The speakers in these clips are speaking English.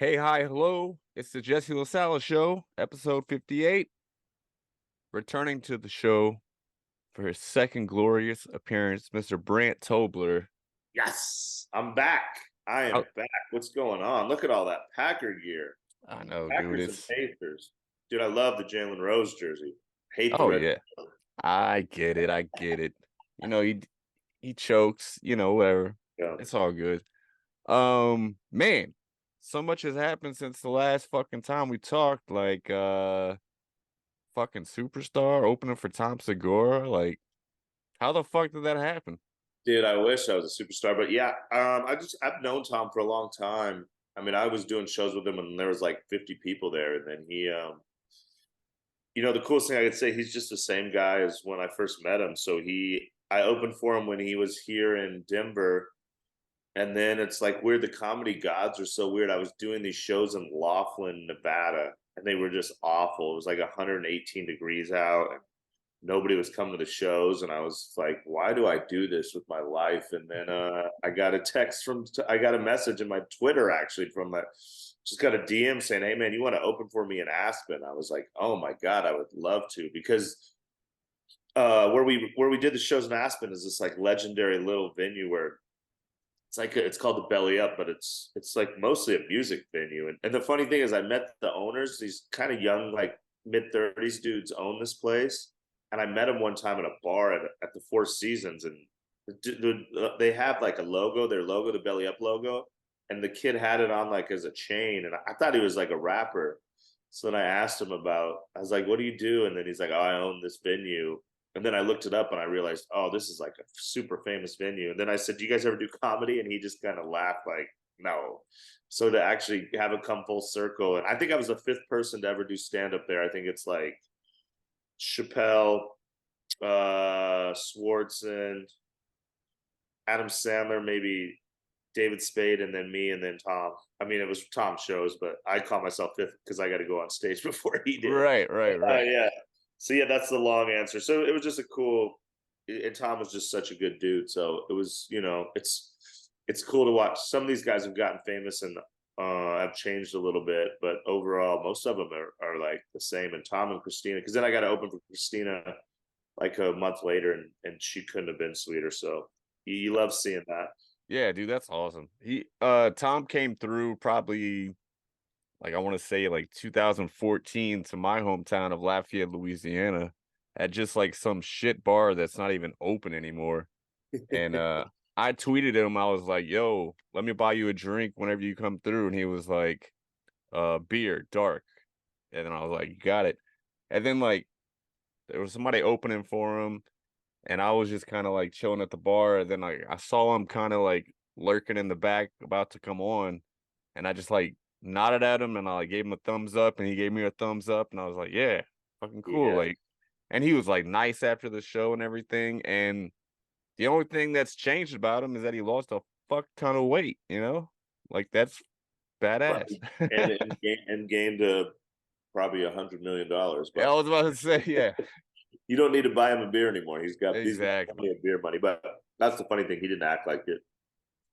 Hey, hi, hello. It's the Jesse LaSala Show, episode 58. Returning to the show for his second glorious appearance, Mr. Brandt Tobler. Yes, I'm back. I Oh, am back. What's going on? Look at all that Packer gear. I know, dude. Packers and Pacers. Dude, I love the Jalen Rose jersey. Hate the Oh red. yeah, I get it. I get it. You know, he chokes, whatever. Yeah. It's all good. Man, so much has happened since the last fucking time we talked. Like, fucking superstar opening for Tom Segura. Like, how the fuck did that happen? Dude, I wish I was a superstar, but yeah, I've known Tom for a long time. I mean, I was doing shows with him when there was like 50 people there, and then the coolest thing I could say, he's just the same guy as when I first met him. I opened for him when he was here in Denver. And then it's like weird. The comedy gods are so weird. I was doing these shows in Laughlin, Nevada, and they were just awful. It was like 118 degrees out, and nobody was coming to the shows. And I was like, why do I do this with my life? And then I got a message in my Twitter actually from just got a DM saying, hey, man, you want to open for me in Aspen? I was like, oh my God, I would love to because where we did the shows in Aspen is this like legendary little venue where it's called the Belly Up, but it's like mostly a music venue. And the funny thing is, I met the owners. These kind of young, like mid-30s dudes own this place, and I met them one time at a bar at the Four Seasons, and they have like a logo, their logo, the Belly Up logo, and the kid had it on like as a chain, and I thought he was like a rapper. So then I asked him I was like, "What do you do?" And then he's like, "Oh, I own this venue." And then I looked it up and I realized, oh, this is like a super famous venue. And then I said, do you guys ever do comedy? And he just kind of laughed like, no. So to actually have it come full circle, and I think I was the fifth person to ever do stand up there. I think it's like Chappelle, Swartzen, Adam Sandler, maybe David Spade, and then me, and then Tom. I mean, it was Tom's shows, but I call myself fifth because I got to go on stage before he did. Right, right, right. Yeah. So yeah, that's the long answer. So it was just a cool, and Tom was just such a good dude. So it was, it's cool to watch. Some of these guys have gotten famous and have changed a little bit, but overall, most of them are like the same. And Tom and Christina, because then I got to open for Christina like a month later, and she couldn't have been sweeter. So you love seeing that. Yeah, dude, that's awesome. Tom came through probably like I want to say like 2014 to my hometown of Lafayette, Louisiana, at just like some shit bar that's not even open anymore. And I tweeted him, I was like, yo, let me buy you a drink whenever you come through. And he was like, beer, dark. And then I was like, you got it. And then like there was somebody opening for him, and I was just kind of like chilling at the bar. And then I saw him kind of like lurking in the back, about to come on, and I just like nodded at him and I like, gave him a thumbs up, and he gave me a thumbs up, and I was like, yeah, fucking cool. Yeah. Like, and he was like nice after the show and everything. And the only thing that's changed about him is that he lost a fuck ton of weight. Like that's badass. Right. And gained probably $100 million. Yeah, But I was about to say, yeah, you don't need to buy him a beer anymore. He's got exactly. plenty of beer money. But that's the funny thing. He didn't act like it.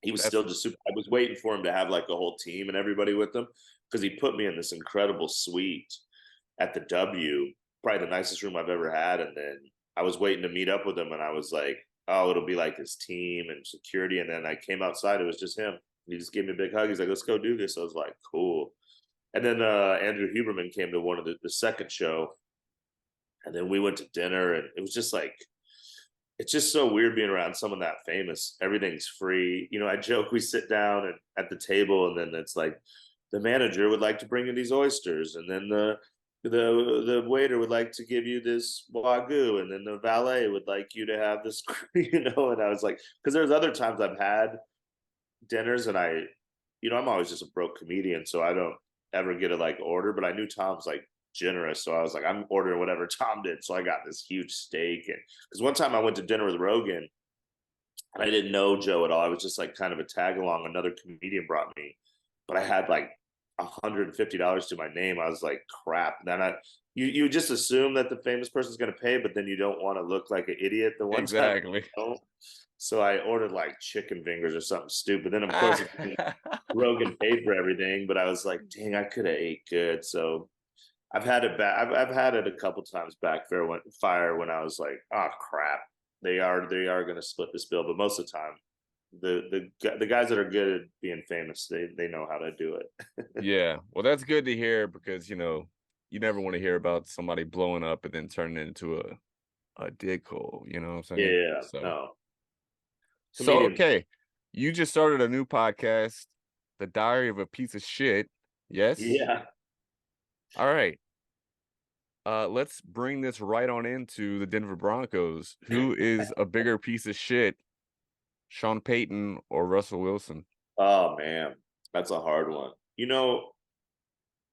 He was That's still just super. I was waiting for him to have like a whole team and everybody with him because he put me in this incredible suite at the W, probably the nicest room I've ever had. And then I was waiting to meet up with him, and I was like, oh, it'll be like his team and security. And then I came outside, it was just him. He just gave me a big hug. He's like, let's go do this. I was like, cool. And then Andrew Huberman came to one of the second show, and then we went to dinner, and it was just like, it's just so weird being around someone that famous. Everything's free. I joke, we sit down and at the table, and then it's like the manager would like to bring in these oysters, and then the waiter would like to give you this wagyu, and then the valet would like you to have this, And I was like, because there's other times I've had dinners, and I'm always just a broke comedian, so I don't ever get a like order. But I knew Tom's like generous, so I was like, I'm ordering whatever Tom did. So I got this huge steak, and because one time I went to dinner with Rogan, and I didn't know Joe at all. I was just like kind of a tag along. Another comedian brought me, but I had like $150 to my name. I was like, crap. Then you just assume that the famous person's going to pay, but then you don't want to look like an idiot the one time Exactly. you don't. So I ordered like chicken fingers or something stupid. Then of course Rogan paid for everything, but I was like, dang, I could have ate good. So I've had it back. I've had it a couple times fire when I was like, oh crap, they are going to split this bill. But most of the time, the guys that are good at being famous, they know how to do it. Yeah. Well, that's good to hear because, you never want to hear about somebody blowing up and then turning it into a dig hole, you know what I'm saying? Yeah, So no so comedians. okay. You just started a new podcast, The Diary of a Piece of Shit. Yes? Yeah, All right. Let's bring this right on into the Denver Broncos. Who is a bigger piece of shit, Sean Payton or Russell Wilson? oh man, that's a hard one.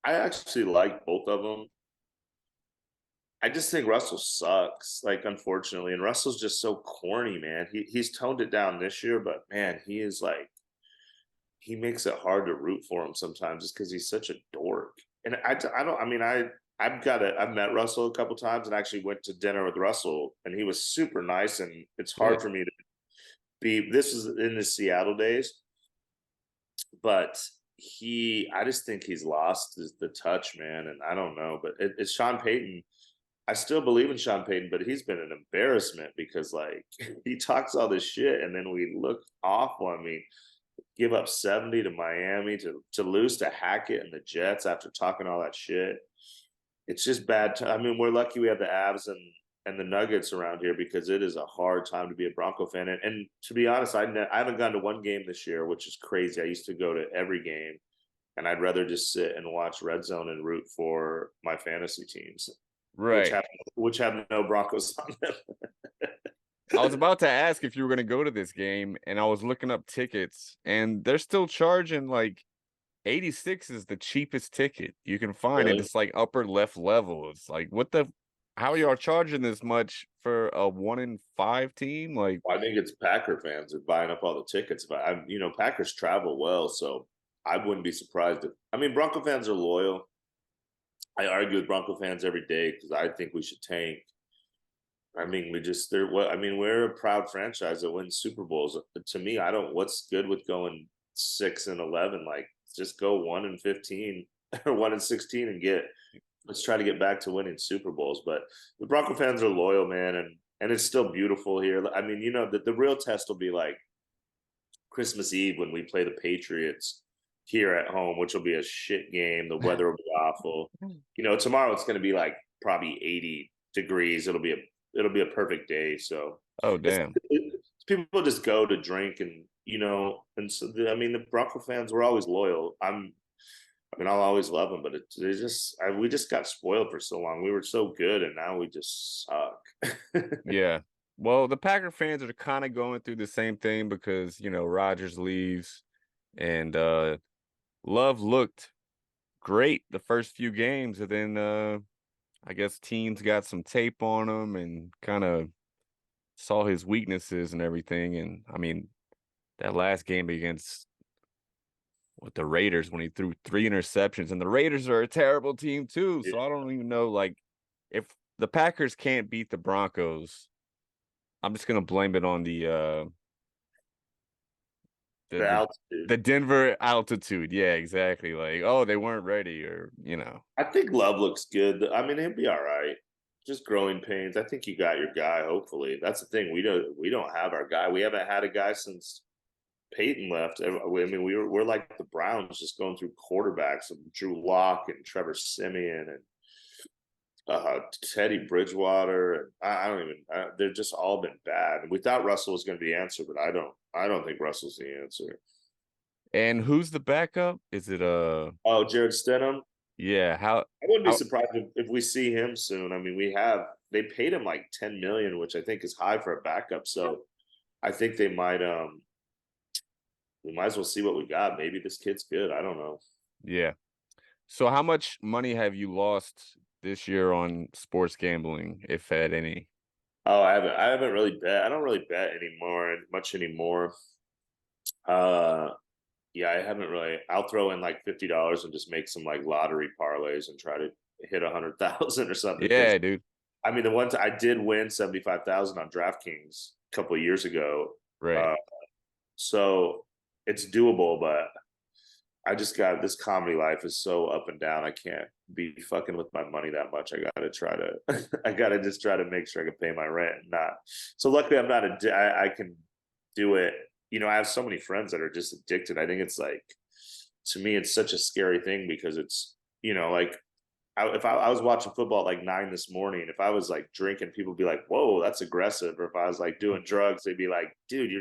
I actually like both of them. I just think Russell sucks, like unfortunately, and Russell's just so corny, man. He's toned it down this year, but man, he is like he makes it hard to root for him sometimes just because he's such a dork. And I don't. I mean, I've met Russell a couple times and actually went to dinner with Russell, and he was super nice. And it's Yeah. hard for me to be. This is in the Seattle days, but I just think he's lost the touch, man. And I don't know, but it's Sean Payton. I still believe in Sean Payton, but he's been an embarrassment because like he talks all this shit and then we look awful. I mean, give up 70 to Miami to lose to Hackett and the Jets after talking all that shit. It's just bad. I mean, we're lucky we have the Avs and the Nuggets around here because it is a hard time to be a Bronco fan. And to be honest, I haven't gone to one game this year, which is crazy. I used to go to every game, and I'd rather just sit and watch Red Zone and root for my fantasy teams, which Right. have which have no Broncos on them. I was about to ask if you were going to go to this game, and I was looking up tickets, and they're still charging like 86 is the cheapest ticket you can find, and Really? it's like upper left level. It's like, what the? How are y'all charging this much for a 1-in-5 team? Like, Well, I think it's Packer fans are buying up all the tickets, but Packers travel well, so I wouldn't be surprised if. I mean, Bronco fans are loyal. I argue with Bronco fans every day because I think we should tank. I mean, they're what I mean, we're a proud franchise that wins Super Bowls. To me, I don't what's good with going 6-11, like just go 1-15 or 1-16 and let's try to get back to winning Super Bowls. But the Bronco fans are loyal, man, and it's still beautiful here. I mean, the real test will be like Christmas Eve when we play the Patriots here at home, which will be a shit game. The weather will be awful. Tomorrow it's going to be like probably 80 degrees. It'll be a perfect day. So oh it's, damn. people just go to drink and so the Bronco fans were always loyal. I'll always love them, but we just got spoiled for so long. We were so good, and now we just suck. Yeah. Well, the Packer fans are kind of going through the same thing because, Rodgers leaves and Love looked great the first few games, and then I guess teams got some tape on him and kind of saw his weaknesses and everything. And I mean, that last game against with the Raiders when he threw 3 interceptions, and the Raiders are a terrible team too. Yeah, So I don't even know, like, if the Packers can't beat the Broncos, I'm just gonna blame it on the the the altitude. the Denver altitude. Yeah, exactly. Like, oh, they weren't ready, or I think Love looks good. I mean, he'll be all right. Just growing pains. I think you got your guy. Hopefully, that's the thing. We don't have our guy. We haven't had a guy since Peyton left. I mean, we're like the Browns, just going through quarterbacks of Drew Lock and Trevor Simeon and Teddy Bridgewater. And I don't even. They've just all been bad. And we thought Russell was going to be the answer, but I don't. I don't think Russell's the answer. and who's the backup? Is it Oh, Jared Stidham. yeah, I wouldn't be how surprised if we see him soon. I mean, they paid him like 10 million, which I think is high for a backup. So I think we might as well see what we got. Maybe this kid's good. I don't know. yeah. So how much money have you lost this year on sports gambling, if at any? Oh, I haven't really bet. I don't really bet anymore much anymore. Uh Yeah, I haven't really. I'll throw in like $50 and just make some like lottery parlays and try to hit 100,000 or something. Because Yeah, dude. I mean, the ones I did win 75,000 on DraftKings a couple of years ago. Right. Uh, so it's doable, but I just got this comedy life is so up and down. I can't be fucking with my money that much. I gotta try to, I gotta just try to make sure I can pay my rent and not. So luckily, I'm not a. I can do it. You know, I have so many friends that are just addicted. I think it's like, to me, it's such a scary thing because it's, like if I was watching football at like 9 this morning, if I was like drinking, people would be like, "Whoa, that's aggressive." Or if I was like doing drugs, they'd be like, "Dude,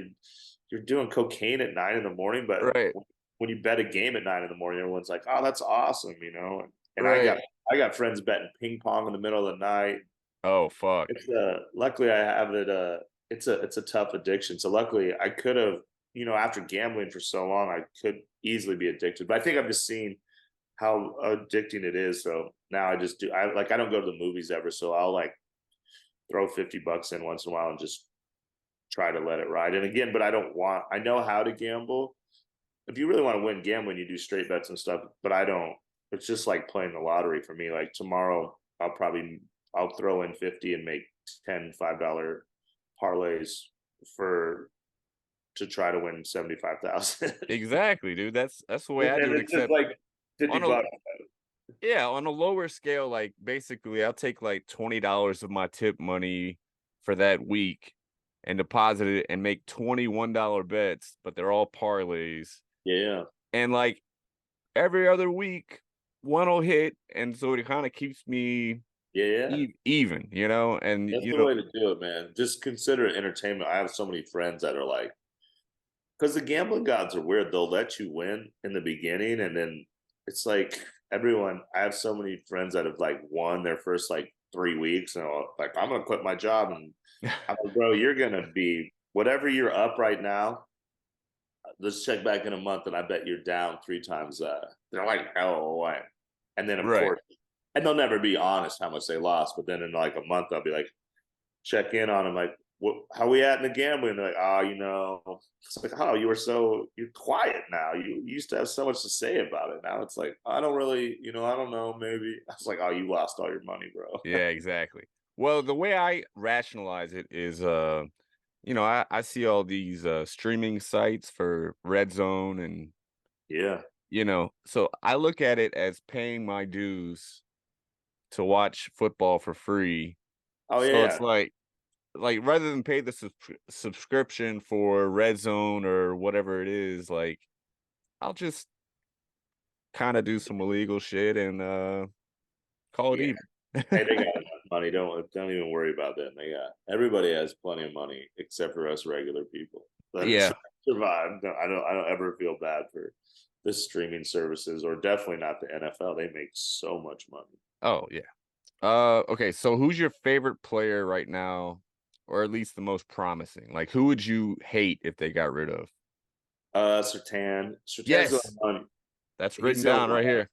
you're doing cocaine at 9 in the morning." But Right. when you bet a game at 9 in the morning, everyone's like, "Oh, that's awesome," you know. And Right. I got friends betting ping pong in the middle of the night. Oh, fuck. It's luckily I have it. It's a tough addiction. So luckily I could have, after gambling for so long, I could easily be addicted. But I think I've just seen how addicting it is. So now I just do. I don't go to the movies ever, so I'll like throw $50 in once in a while and just try to let it ride. And again, but I don't want. I know how to gamble. If you really want to win gambling, you do straight bets and stuff. But I don't. It's just like playing the lottery for me. Like tomorrow, I'll throw in 50 and make 10 $5 parlays for to try to win 75,000. Exactly, dude. That's the way And I do it, it's just except like 50 on a bucks. yeah, on a lower scale, like basically I'll take like $20 of my tip money for that week and deposit it and make $21 bets, but they're all parlays. Yeah. And like every other week, one will hit, and so it kind of keeps me Yeah. Yeah. even, and That's the way to do it, man. Just consider it entertainment. I have so many friends that are like, because the gambling gods are weird. They'll let you win in the beginning, and then it's like everyone. I have so many friends that have like won their first like 3 weeks, and like, I'm gonna quit my job, and I'm like, bro, you're gonna be whatever you're up right now. Let's check back in a month, and I bet you're down 3 times that. They're like, hell, what? And then of right. course, and they'll never be honest how much they lost. But then in like a month, I'll be like, check in on them, like, what, how we at in the gambling? They're like, oh, it's like, oh, you're quiet now. You used to have so much to say about it. Now it's like, I don't really, I don't know, maybe. I was like, oh, you lost all your money, bro. Yeah, exactly. Well, the way I rationalize it is I see all these streaming sites for Red Zone and Yeah. so I look at it as paying my dues to watch football for free. Oh yeah, So it's yeah, like rather than pay the subscription for Red Zone or whatever it is, like I'll just kind of do some illegal shit and call it yeah. even. Hey, they got enough money. Don't even worry about that. Everybody has plenty of money except for us regular people that are Yeah. trying to survive. No, I don't ever feel bad for the streaming services, or definitely not the NFL. They make so much money. Oh, yeah. Okay, so who's your favorite player right now, or at least the most promising? Like, who would you hate if they got rid of? Sertan. Sertan's the Yes, only one. that's He's written the only down one. right here.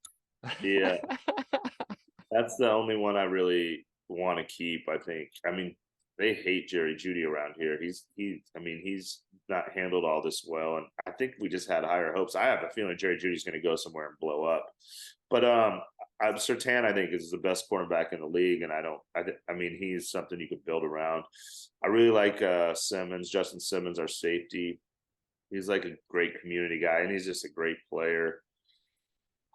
Yeah, that's the only one I really want to keep. I think. I mean, they hate Jerry Judy around here. I mean, he's not handled all this well, and I think we just had higher hopes. I have a feeling Jerry Judy's going to go somewhere and blow up. But Sertan, I think, is the best cornerback in the league, and I don't. I mean, he's something you could build around. I really like Simmons, Justin Simmons, our safety. He's like a great community guy, and he's just a great player.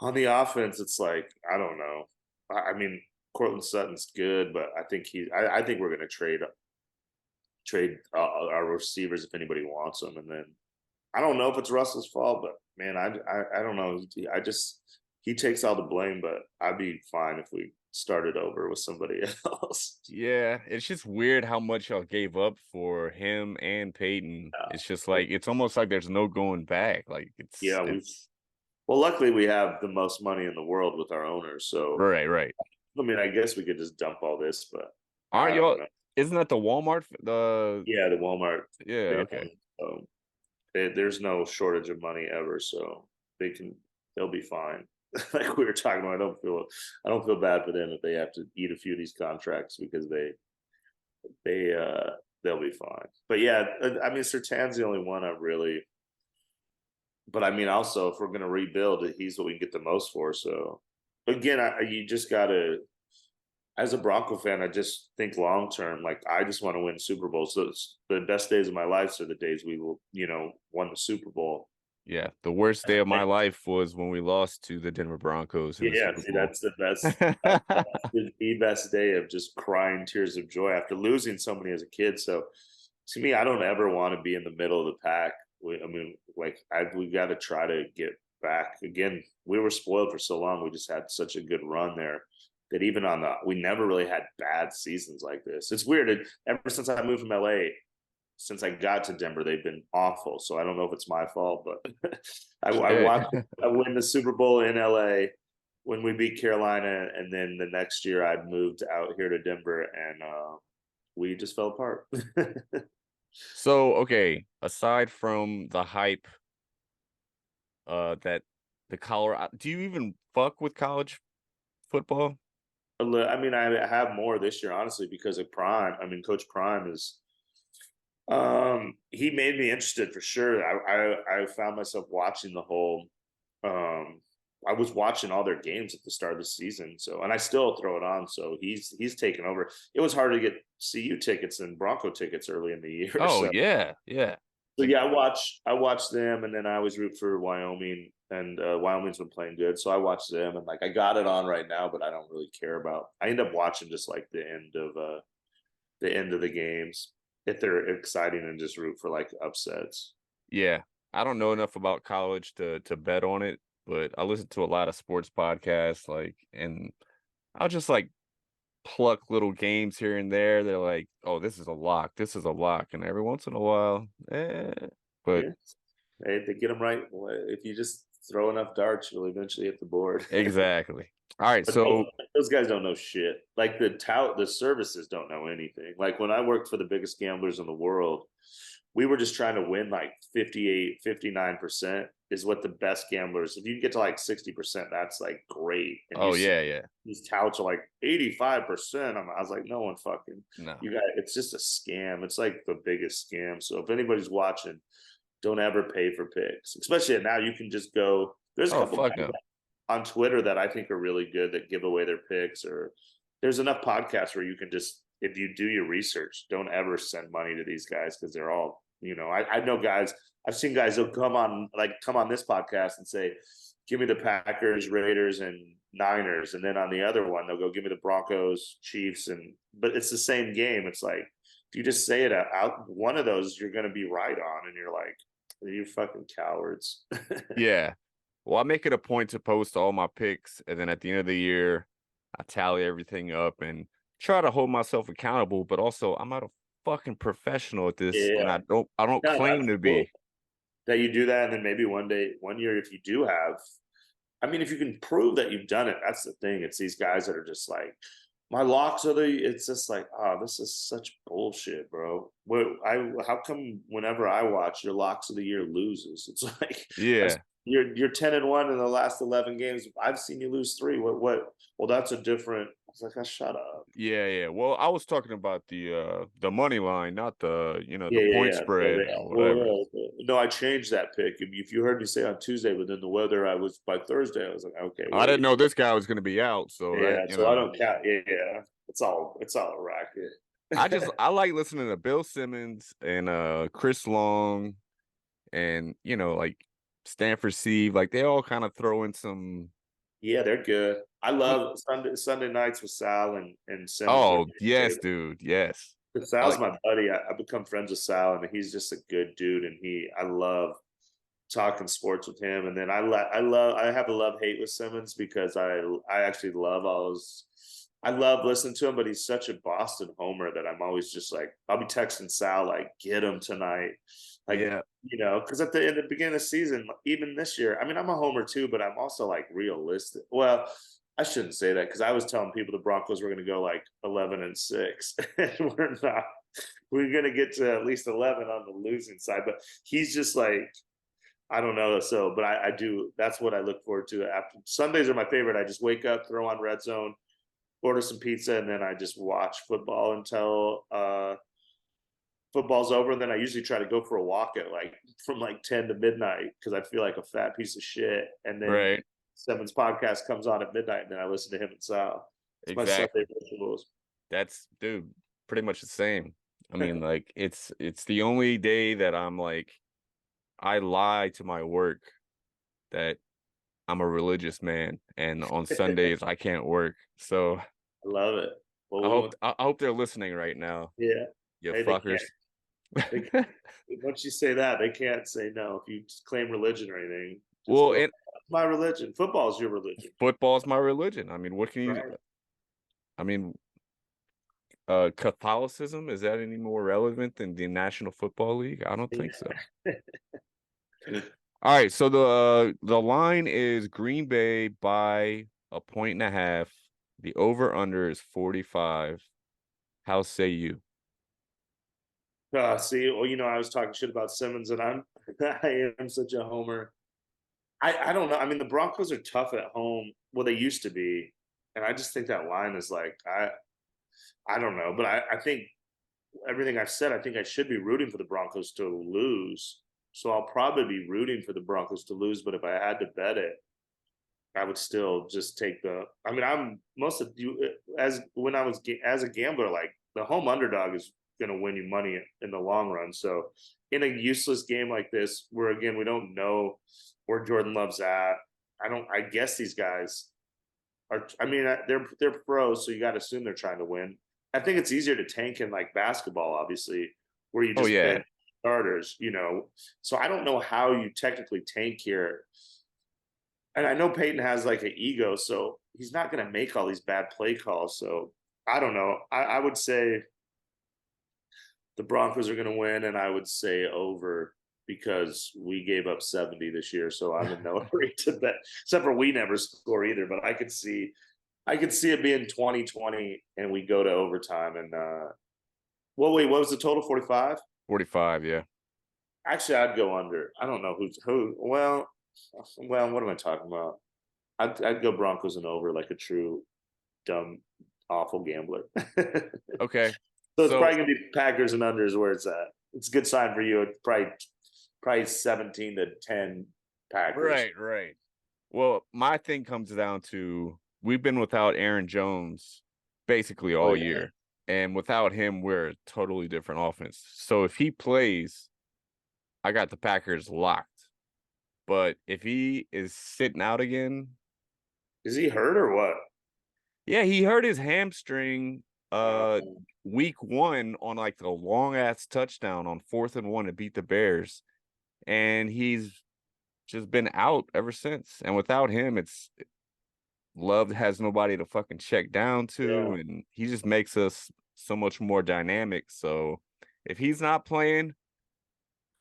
On the offense, it's like I don't know. I mean, Cortland Sutton's good, but I think I think we're going to trade our receivers if anybody wants them, and then I don't know if it's Russell's fault, but man, I don't know. He takes all the blame, but I'd be fine if we started over with somebody else. Yeah, it's just weird how much y'all gave up for him and Peyton. It's just like it's almost like there's no going back. Like Yeah, we it's well, luckily we have the most money in the world with our owners, so right, right. I mean, I guess we could just dump all this, but Aren't I don't y'all? know. Isn't that the Walmart? The Yeah, the Walmart Yeah, they okay. own, there's no shortage of money ever, so they'll be fine. Like we were talking about, I don't feel bad for them if they have to eat a few of these contracts because they they'll be fine. But yeah, I mean, Sertan's the only one I really But I mean, also, if we're going to rebuild, he's what we can get the most for. So, again, you just got to, as a Bronco fan, I just think long term. Like, I just want to win Super Bowl. So, the best days of my life are the days we will, won the Super Bowl. Yeah, the worst day of my life was when we lost to the Denver Broncos in the Yeah, Super see, Bowl. that's the best. That's the best day of just crying tears of joy after losing somebody as a kid. So, to me, I don't ever want to be in the middle of the pack. I mean, like, we got to try to get back again. We were spoiled for so long. We just had such a good run there that even we never really had bad seasons like this. It's weird. Ever since I moved from LA, since I got to Denver, they've been awful. So I don't know if it's my fault, but I Shit. watched I win the Super Bowl in LA when we beat Carolina, and then the next year I moved out here to Denver, and we just fell apart. So, okay, aside from the hype, that the Colorado, do you even fuck with college football? I mean, I have more this year, honestly, because of Prime. I mean, Coach Prime is he made me interested for sure. I found myself watching the whole I was watching all their games at the start of the season. So, and I still throw it on. So he's taken over. It was hard to get CU tickets and Bronco tickets early in the year. Oh So, yeah, yeah. so Like, yeah, I watch them, and then I always root for Wyoming, and Wyoming's been playing good. So I watch them, and like I got it on right now, but I don't really care about. I end up watching just like the end of the games if they're exciting, and just root for like upsets. yeah. I don't know enough about college to bet on it, but I listen to a lot of sports podcasts, like, and I'll just like pluck little games here and there. They're like, "Oh, this is a lock. This is a lock," and every once in a while, but Yeah, they get them right. If you just throw enough darts, you'll eventually hit the board. exactly. All right, But so those guys don't know shit. Like the services don't know anything. Like when I worked for the biggest gamblers in the world, we were just trying to win like 58, 59% is what the best gamblers. If you can get to like 60%, that's like great. And you oh see yeah, yeah. these touts are like 85%. I was like, no one fucking No. you got it's just a scam. It's like the biggest scam. So if anybody's watching, don't ever pay for picks, especially now. You can just go. There's a Oh, couple fuck guys no. on Twitter that I think are really good that give away their picks, or there's enough podcasts where you can just, if you do your research, don't ever send money to these guys because they're all, I know guys, I've seen guys who'll come on this podcast and say, give me the Packers, Raiders, and Niners. And then on the other one, they'll go, give me the Broncos, Chiefs. But it's the same game. It's like, if you just say it out, one of those you're going to be right on. And you're like, you fucking cowards. Yeah. Well, I make it a point to post all my picks, and then at the end of the year, I tally everything up and try to hold myself accountable. But also, I'm not a fucking professional at this, and Yeah. I don't No, claim that's to cool be. that you do that. And then maybe one year, if you do have, I mean, if you can prove that you've done it, that's the thing. It's these guys that are just like, my locks are it's just like, oh, this is such bullshit, bro. How come whenever I watch your locks of the year loses? It's like, Yeah, you're 10-1 in the last 11 games. I've seen you lose 3. Well, that's a different. It's like, shut up. yeah, yeah. Well, I was talking about the money line, not the Yeah, yeah, point yeah. So spread yeah. or whatever. Well, no, I changed that pick. If you heard me say on Tuesday, but then the weather, I was by Thursday, I was like, okay, I didn't wait. know this guy was going to be out, so that Yeah, so I don't count. Yeah, yeah. It's all a racket. I like listening to Bill Simmons and Chris Long and like Stanford Steve, like they all kind of throw in some. Yeah, they're good. I Like, love Sunday nights with Sal and Simmons are oh my yes, favorite. dude, yes. I Sal's like, my buddy. I've become friends with Sal, and he's just a good dude. And I love talking sports with him. And then I have a love hate with Simmons because I actually love all his. I love listening to him, but he's such a Boston homer that I'm always just like, I'll be texting Sal like, get him tonight, like, yeah, because in the beginning of the season, even this year, I mean, I'm a homer too, but I'm also like realistic. Well, I shouldn't say that because I was telling people the Broncos were going to go like 11-6, and we're not. We're going to get to at least 11 on the losing side, but he's just like, I don't know. So, but I do. That's what I look forward to. After Sundays are my favorite. I just wake up, throw on Red Zone, order some pizza, and then I just watch football until football's over, and then I usually try to go for a walk at from 10 to midnight because I feel like a fat piece of shit. And then Right. Seven's podcast comes on at midnight, and then I listen to him and Sal. It's my Sunday Exactly. rituals. That's dude, pretty much the same. I mean, like it's the only day that I'm like I lie to my work that I'm a religious man and on Sundays I can't work. So I love it. Well, I hope they're listening right now, yeah. you Hey, they can't. fuckers. They can't. Once you say that, they can't say no. If you claim religion or anything, just Well, go. and My religion. Football is your religion, football's my religion. I mean, what can you right? I mean, Catholicism, is that any more relevant than the National Football League? I don't think so. All right, so the line is Green Bay by a point and a half. The over under is 45. How say you? See, well, I was talking shit about Simmons, and I am such a homer. I don't know. I mean, the Broncos are tough at home. Well, they used to be, and I just think that line is I don't know, but I think everything I've said, I think I should be rooting for the Broncos to lose. So I'll probably be rooting for the Broncos to lose. But if I had to bet it, I would still just take the. I mean, I'm most of you as when I was as a gambler, like the home underdog is going to win you money in the long run. So in a useless game like this, where again we don't know where Jordan Love's at, I don't. I guess these guys are. I mean, they're pros, so you got to assume they're trying to win. I think it's easier to tank in like basketball, obviously, where you Oh just yeah. bench starters. So I don't know how you technically tank here. And I know Peyton has like an ego, so he's not going to make all these bad play calls. So I don't know. I would say the Broncos are going to win, and I would say over because we gave up 70 this year. So I'm in no hurry to bet. Except for we never score either, but I could see it being 2020 and we go to overtime. And well, wait, what was the total? 45? 45, yeah. Actually, I'd go under. I don't know who. Well, what am I talking about? I'd go Broncos and over like a true dumb, awful gambler. Okay. So it's So probably gonna be Packers and unders where it's at. It's a good sign for you. It's probably 17-10 Packers. right. Well, my thing comes down to we've been without Aaron Jones basically Oh all yeah. year. And without him, we're a totally different offense. So if he plays, I got the Packers locked. But if he is sitting out again, Is he hurt or what? yeah, he hurt his hamstring Uh, week 1 on like the long ass touchdown on 4th and 1 to beat the Bears. And he's just been out ever since. And without him, it's Love has nobody to fucking check down to, yeah. and he just makes us so much more dynamic. So if he's not playing,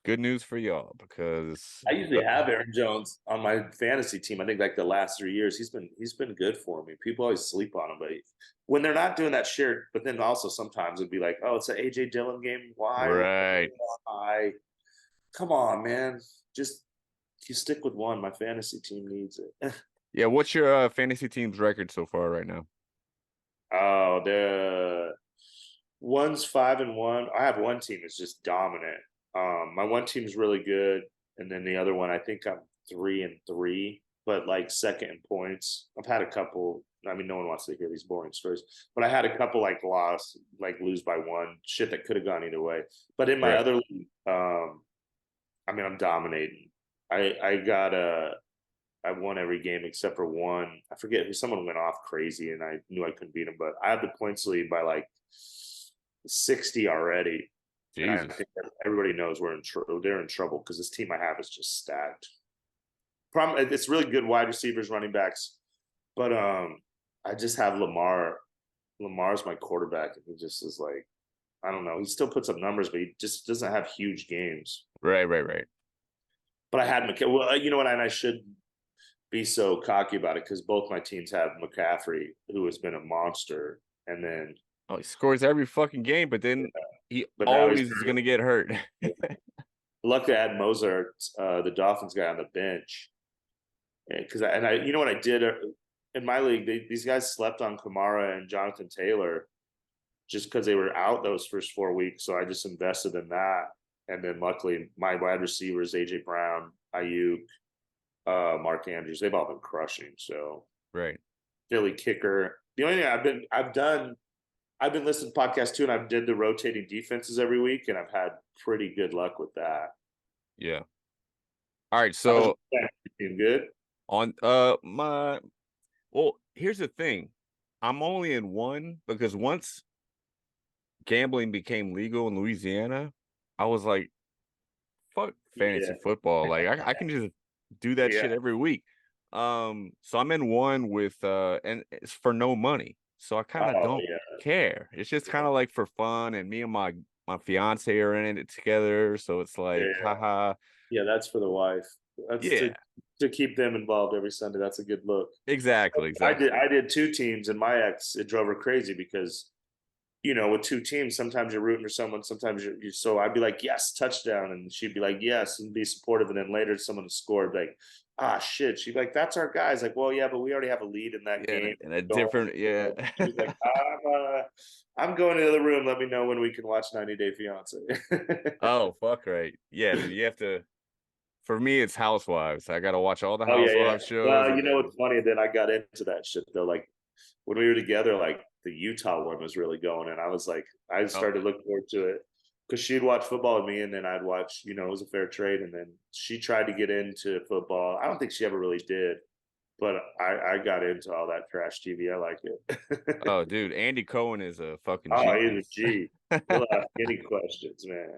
good news for y'all because I usually have Aaron Jones on my fantasy team. I think like the last 3 years, he's been good for me. People always sleep on him, but when they're not doing that shared, but then also sometimes it'd be like, oh, it's an AJ Dillon game. Why? right. I come on, man. Just you stick with one. My fantasy team needs it. Yeah, what's your fantasy team's record so far right now? Oh, the one's 5-1. I have one team that's just dominant. My one team's really good, and then the other one, I think I'm 3-3, but like second in points. I've had a couple. I mean, no one wants to hear these boring stories, but I had a couple like loss, like lose by one, shit that could have gone either way. But in my Right. other league, I mean, I'm dominating. I got I won every game except for one. I forget who someone went off crazy, and I knew I couldn't beat him. But I have the points lead by like 60 already, and I Jesus. think everybody knows they're in trouble because this team I have is just stacked. Problem, it's really good wide receivers, running backs, but I just have Lamar. Lamar's my quarterback, and he just is like, I don't know. He still puts up numbers, but he just doesn't have huge games. Right. But I had McCaffrey. Well, you know what? And I should be so cocky about it because both my teams have McCaffrey, who has been a monster, and then Oh, he scores every fucking game, but then he but now he's always is gonna get hurt. lucky I had Mozart, the Dolphins guy, on the bench because you know what I did in my league, these guys slept on Kamara and Jonathan Taylor, just because they were out those first 4 weeks. So I just invested in that. And then luckily my wide receivers, AJ Brown, Ayuk, Mark Andrews, they've all been crushing. So Right. Philly kicker. The only thing I've been listening to podcasts too, and I've did the rotating defenses every week, and I've had pretty good luck with that. Yeah. All right. How's So your team? Good? on my well, here's the thing. I'm only in one because once gambling became legal in Louisiana, I was like, fuck fantasy Yeah. football. Like I can just do that Yeah. shit every week. So I'm in one with and it's for no money. So I kind of Oh don't yeah. care. It's just kind of like for fun, and me and my fiance are in it together. So it's Yeah. like, haha. Yeah, that's for the wife. That's Yeah, to keep them involved every Sunday. That's a good look. exactly, I exactly. did two teams, and my ex, it drove her crazy because with two teams, sometimes you're rooting for someone, sometimes you're so I'd be like, yes, touchdown, and she'd be like, yes, and be supportive, and then later someone scored like, ah shit. She'd be like, that's our guys. Like, well, yeah, but we already have a lead in that Yeah, game. and a different, yeah. She's like, I'm going to the other room. Let me know when we can watch 90 Day Fiance. Oh, fuck right. Yeah, dude, you have to. For me, it's Housewives. I got to watch all the Oh yeah, yeah. Housewives shows, Well, and you know then what's funny? Then I got into that shit though. Like when we were together, like the Utah one was really going, and I was like, I oh, started looking forward to it because she'd watch football with me, and then I'd watch. It was a fair trade, and then she tried to get into football. I don't think she ever really did, but I got into all that trash TV. I like it. oh, dude, Andy Cohen is a fucking Oh, he's a genius. G. He'll ask any questions, man.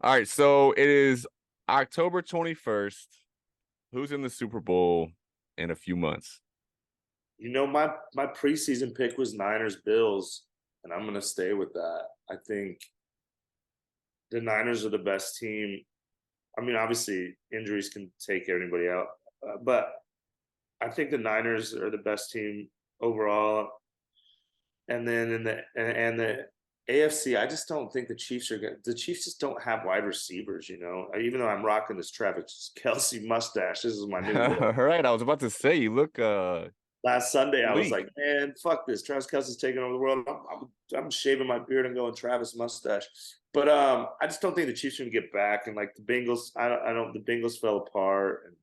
All right, so it is October 21st. Who's in the Super Bowl in a few months? My preseason pick was Niners Bills, and I'm gonna stay with that. I think the Niners are the best team. I mean, obviously injuries can take anybody out, but I think the Niners are the best team overall. And then in the AFC, I just don't think the Chiefs are good. The Chiefs just don't have wide receivers. Even though I'm rocking this Travis Kelsey mustache, this is my new look. All right, I was about to say you look Last Sunday, I was sleek. like, man, fuck this. Travis Kelsey's taking over the world. I'm shaving my beard and going Travis mustache. But I just don't think the Chiefs are going to get back. And like the Bengals, I don't. The Bengals fell apart, and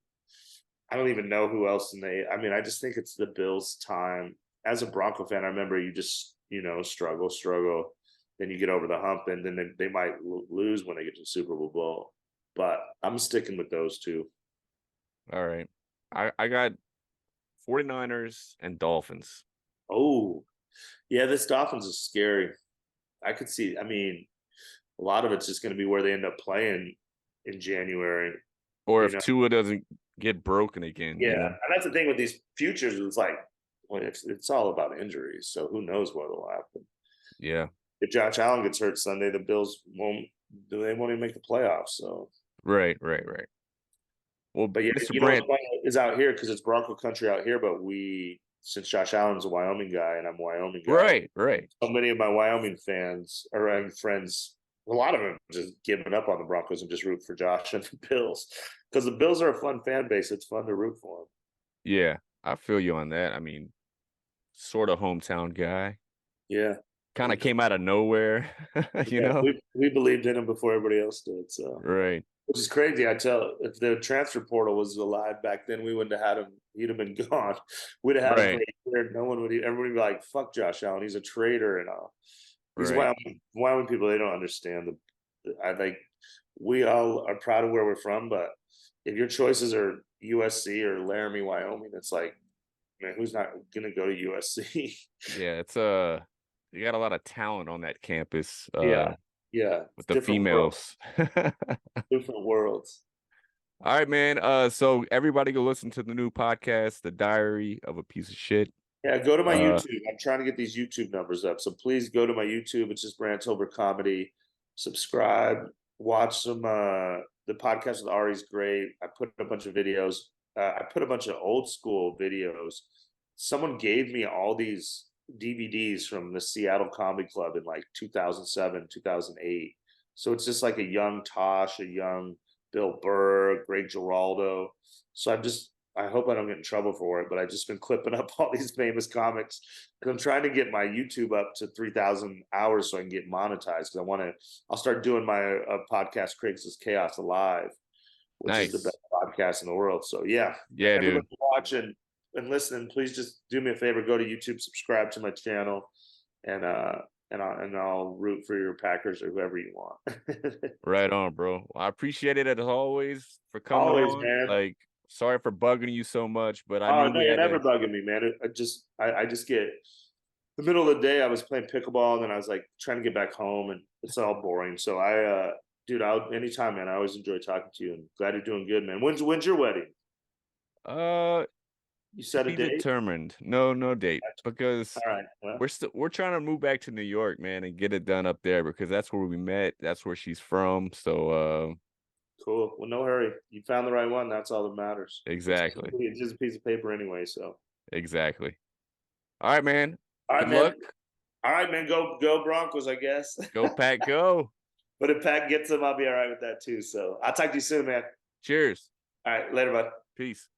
I don't even know who else. I mean, I just think it's the Bills' time. As a Bronco fan, I remember you just struggle, then you get over the hump, and then they might lose when they get to the Super Bowl. But I'm sticking with those two. All right. I got 49ers and Dolphins. Oh, yeah, this Dolphins is scary. I could see. I mean, a lot of it's just going to be where they end up playing in January. Or You if know, Tua doesn't get broken again, yeah, and that's the thing with these futures. It's like, well, it's all about injuries. So who knows what will happen? Yeah. If Josh Allen gets hurt Sunday, the Bills won't. They won't even make the playoffs. So, Right, right, right. Well, but yeah, Mr. what's Brandt, funny is out here because it's Bronco country out here. But since Josh Allen's a Wyoming guy and I'm a Wyoming guy, right, right. so many of my Wyoming fans or friends, a lot of them just giving up on the Broncos and just root for Josh and the Bills because the Bills are a fun fan base. It's fun to root for them. Yeah, I feel you on that. I mean, sort of hometown guy. Yeah, Kind of came out of nowhere, you yeah, know? we believed in him before everybody else did. So, Right, which is crazy. I tell if the transfer portal was alive back then, we wouldn't have had him. He'd have been gone. We'd have had him for right, a year. No one would. Everybody would be like, "Fuck Josh Allen. He's a traitor." And these right. Wyoming people, they don't understand. I think we all are proud of where we're from, but if your choices are USC or Laramie, Wyoming, it's like, man, who's not going to go to USC? Yeah, it's you got a lot of talent on that campus Yeah, yeah, with it's the different world, females. different worlds. All right, man. So everybody go listen to the new podcast, The Diary of a Piece of Shit. Yeah, go to my Uh, YouTube. I'm trying to get these YouTube numbers up. So please go to my YouTube. It's just Brandt Tobler Comedy. Subscribe, watch some the podcast with Ari's great. I put a bunch of videos. I put a bunch of old school videos. Someone gave me all these DVDs from the Seattle Comedy Club in like 2007, 2008. So it's just like a young Tosh, a young Bill Burr, Greg Giraldo. So I'm just I hope I don't get in trouble for it, but I've just been clipping up all these famous comics because I'm trying to get my YouTube up to 3,000 hours so I can get monetized. Because I'll start doing my podcast, Craigslist Chaos Alive, which is the best Nice. podcast in the world. So yeah, Yeah, everybody dude. watching and listening, please just do me a favor, go to YouTube, subscribe to my channel, and I'll root for your Packers or whoever you want. Right on, bro. Well, I appreciate it as always for coming Always, on. man. Like, sorry for bugging you so much, but I Oh knew no, we you're had never to. bugging me, man. I just get the middle of the day. I was playing pickleball, and then I was like trying to get back home, and it's all boring. So dude, I'll anytime, man. I always enjoy talking to you, and glad you're doing good, man. When's your wedding? Uh, You to set a be date? determined. No, no date because All right. Well, we're trying to move back to New York, man, and get it done up there because that's where we met. That's where she's from. So, cool. Well, no hurry. You found the right one. That's all that matters. exactly, It's just a piece of paper anyway. So, exactly. All right, man. all right, Good man. luck. All right, man. Go Broncos, I guess. Go Pack, go. But if Pat gets them, I'll be all right with that too. So I'll talk to you soon, man. Cheers. All right, later, bud. Peace.